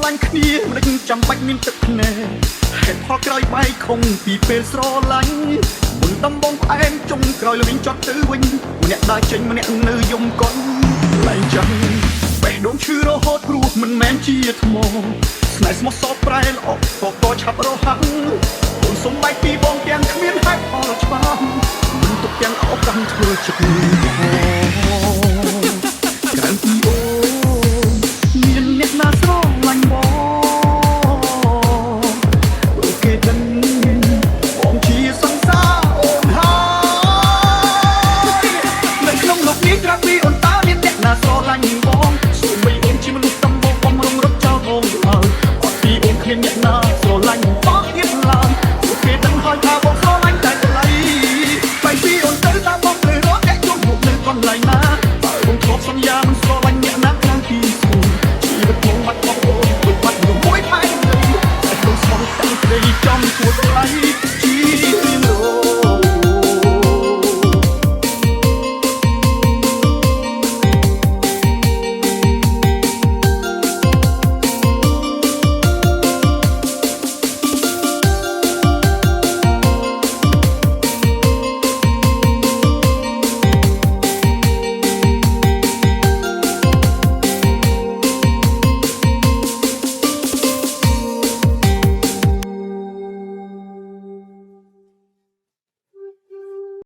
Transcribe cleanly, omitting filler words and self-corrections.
ឡាញ់គ្នាមិនចាំបាច់មានទឹកភ្នែកហេតុផលក្រោយបែកខំពីពេលស្រឡាញ់មុនដំបងផ្អែមចុងក្រោយល្វិញចត់ទៅវិញម្នាក់ដើរចេញម្នាក់នៅយំកន់ឡើងចាំបេះដូងឈឺរហូតព្រោះមិនមែនជាថ្មស្នេហ៍ស្មោះសរប្រែល្អក៏ឆាប់រហ័សអូនសុំបែកពីបងទាំងគ្មានហេតុផលច្បាស់មិនទុកទាំងឱកាសធ្វើចិត្ត